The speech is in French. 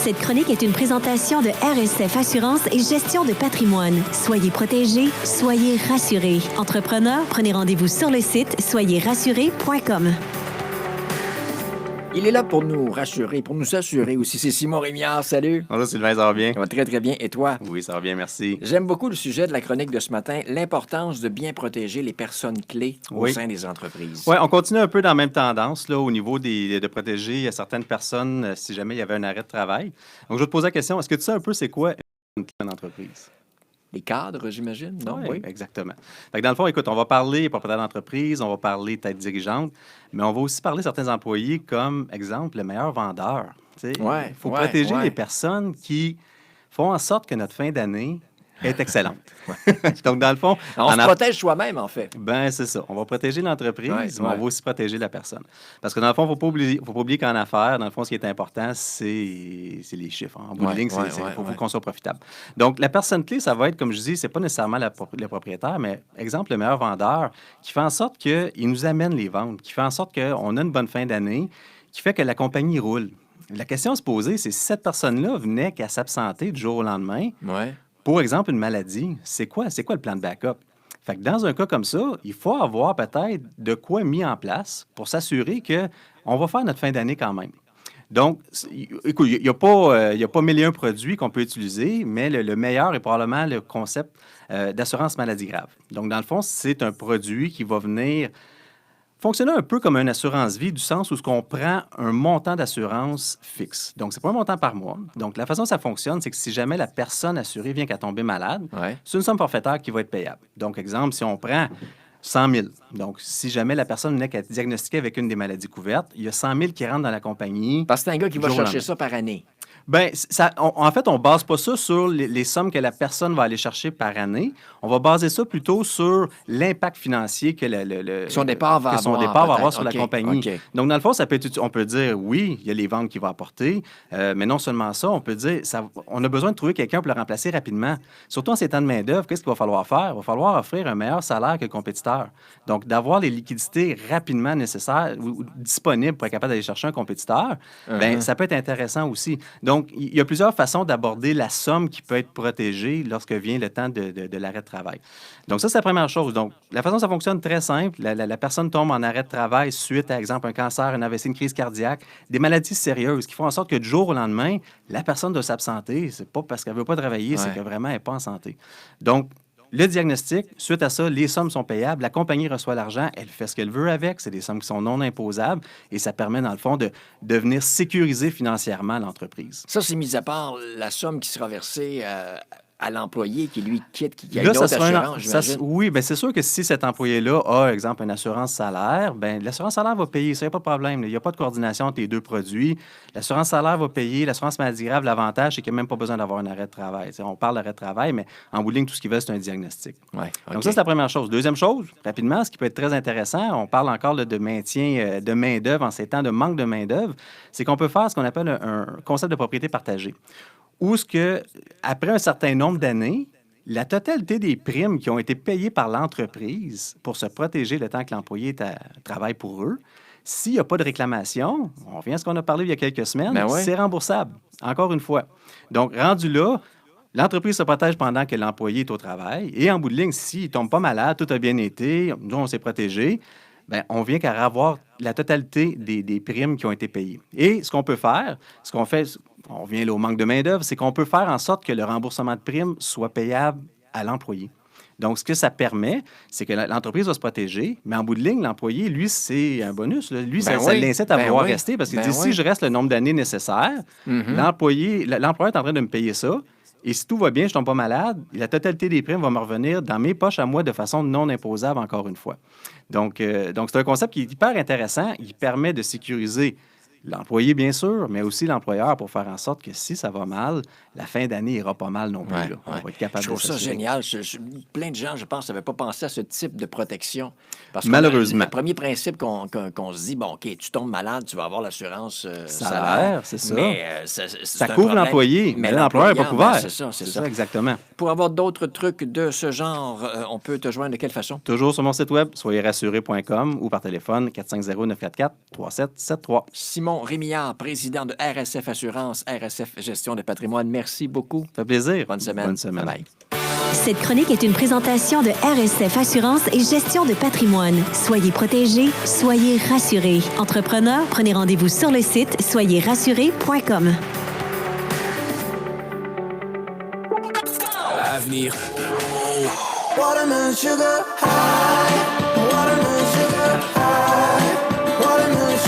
Cette chronique est une présentation de RSF Assurance et Gestion de patrimoine. Soyez protégés, soyez rassurés. Entrepreneurs, prenez rendez-vous sur le site soyezrassurés.com. Il est là pour nous rassurer, pour nous assurer aussi. C'est Simon Rémillard, salut. Bonjour Sylvain, ça va bien? Ça va très, très bien. Et toi? Oui, ça va bien, merci. J'aime beaucoup le sujet de la chronique de ce matin, l'importance de bien protéger les personnes clés au sein des entreprises. Oui, on continue un peu dans la même tendance là, au niveau de protéger certaines personnes si jamais il y avait un arrêt de travail. Donc, je vais te poser la question, est-ce que tu sais un peu c'est quoi une clé en entreprise? Les cadres, j'imagine, non? Oui, exactement. Fait que dans le fond, écoute, on va parler propriétaire d'entreprise, on va parler tête dirigeante, mais on va aussi parler certains employés comme, exemple, le meilleur vendeur. Il faut protéger les personnes qui font en sorte que notre fin d'année est excellente. Donc, dans le fond... On se protège soi-même, en fait. Ben c'est ça. On va protéger l'entreprise, mais on va aussi protéger la personne. Parce que dans le fond, il ne faut pas oublier qu'en affaires, dans le fond, ce qui est important, c'est les chiffres. En bout de ligne, il faut qu'on soit profitable. Donc, la personne clé, ça va être, comme je dis, c'est pas nécessairement le propriétaire, mais exemple, le meilleur vendeur qui fait en sorte qu'il nous amène les ventes, qui fait en sorte qu'on a une bonne fin d'année, qui fait que la compagnie roule. La question à se poser, c'est si cette personne-là venait qu'à s'absenter du jour au lendemain, pour exemple, une maladie, c'est quoi le plan de backup? Fait que dans un cas comme ça, il faut avoir peut-être de quoi mis en place pour s'assurer qu'on va faire notre fin d'année quand même. Donc, écoute, il n'y a pas mille et un produits qu'on peut utiliser, mais le meilleur est probablement le concept d'assurance maladie grave. Donc, dans le fond, c'est un produit qui va venir fonctionner un peu comme une assurance-vie du sens où on prend un montant d'assurance fixe. Donc, c'est pas un montant par mois. Donc, la façon dont ça fonctionne, c'est que si jamais la personne assurée vient qu'à tomber malade, c'est une somme forfaitaire qui va être payable. Donc, exemple, si on prend 100 000, donc si jamais la personne venait qu'à être diagnostiquée avec une des maladies couvertes, il y a 100 000 qui rentrent dans la compagnie. Parce que c'est un gars qui va chercher ça par année. Bien, en fait, on ne base pas ça sur les sommes que la personne va aller chercher par année. On va baser ça plutôt sur l'impact financier que son départ va avoir sur la compagnie. Donc, dans le fond, on peut dire, oui, il y a les ventes qu'il va apporter, mais non seulement ça, on peut dire, on a besoin de trouver quelqu'un pour le remplacer rapidement. Surtout en ces temps de main-d'œuvre, qu'est-ce qu'il va falloir faire? Il va falloir offrir un meilleur salaire que le compétiteur. Donc, d'avoir les liquidités rapidement nécessaires ou disponibles pour être capable d'aller chercher un compétiteur, bien, ça peut être intéressant aussi. Donc, il y a plusieurs façons d'aborder la somme qui peut être protégée lorsque vient le temps de l'arrêt de travail. Donc, ça, c'est la première chose. Donc, la façon dont ça fonctionne, très simple. La personne tombe en arrêt de travail suite à, exemple, un cancer, un AVC, une crise cardiaque, des maladies sérieuses qui font en sorte que du jour au lendemain, la personne doit s'absenter. C'est pas parce qu'elle veut pas travailler, c'est que vraiment, elle n'est pas en santé. Donc, le diagnostic, suite à ça, les sommes sont payables, la compagnie reçoit l'argent, elle fait ce qu'elle veut avec, c'est des sommes qui sont non imposables et ça permet, dans le fond, de venir sécuriser financièrement l'entreprise. Ça, c'est mis à part la somme qui sera versée à l'employé qui, lui, quitte, qui a une autre assurance, j'imagine. Oui, bien, c'est sûr que si cet employé-là a, exemple, une assurance salaire, bien, l'assurance salaire va payer, ça, il n'y a pas de problème. Il n'y a pas de coordination entre les deux produits. L'assurance salaire va payer, l'assurance maladie grave, l'avantage, c'est qu'il n'y a même pas besoin d'avoir un arrêt de travail. On parle d'arrêt de travail, mais en bout de ligne, tout ce qui veut, c'est un diagnostic. Donc, ça, c'est la première chose. Deuxième chose, rapidement, ce qui peut être très intéressant, on parle encore là, de maintien de main-d'œuvre en ces temps de manque de main-d'œuvre, c'est qu'on peut faire ce qu'on appelle un concept de propriété partagée. Où ce que, après un certain nombre d'années, la totalité des primes qui ont été payées par l'entreprise pour se protéger le temps que l'employé travaille pour eux, s'il n'y a pas de réclamation, on revient à ce qu'on a parlé il y a quelques semaines, c'est remboursable, encore une fois. Donc, rendu là, l'entreprise se protège pendant que l'employé est au travail et en bout de ligne, s'il ne tombe pas malade, tout a bien été, nous, on s'est protégé, bien, on vient qu'à avoir la totalité des primes qui ont été payées. Et ce qu'on peut faire, ce qu'on fait, on revient là au manque de main-d'œuvre, c'est qu'on peut faire en sorte que le remboursement de primes soit payable à l'employé. Donc, ce que ça permet, c'est que l'entreprise va se protéger, mais en bout de ligne, l'employé, lui, c'est un bonus. Là. Lui, ça l'incite à vouloir rester parce qu'il dit, si je reste le nombre d'années nécessaires, l'employeur est en train de me payer ça. Et si tout va bien, je ne tombe pas malade, la totalité des primes va me revenir dans mes poches à moi de façon non imposable, encore une fois. Donc c'est un concept qui est hyper intéressant. Il permet de sécuriser l'employé, bien sûr, mais aussi l'employeur pour faire en sorte que si ça va mal, la fin d'année ira pas mal non plus. Là. On va être capable je trouve ça génial. Plein de gens, je pense, n'avaient pas pensé à ce type de protection. Parce que malheureusement. Le premier principe qu'on se dit, bon, OK, tu tombes malade, tu vas avoir l'assurance salaire, c'est ça. Mais ça couvre l'employé, mais l'employeur n'est pas couvert. C'est ça, exactement. Pour avoir d'autres trucs de ce genre, on peut te joindre de quelle façon? Toujours sur mon site web, soyezrassurés.com ou par téléphone 450-944-3773. Simon Raymond Rémillard, président de RSF Assurance, RSF Gestion de patrimoine. Merci beaucoup. Ça fait plaisir. Bonne semaine. Bonne semaine. Bye-bye. Cette chronique est une présentation de RSF Assurance et Gestion de patrimoine. Soyez protégés, soyez rassurés. Entrepreneurs, prenez rendez-vous sur le site soyezrassurés.com. Avenir. Watermelon sugar high.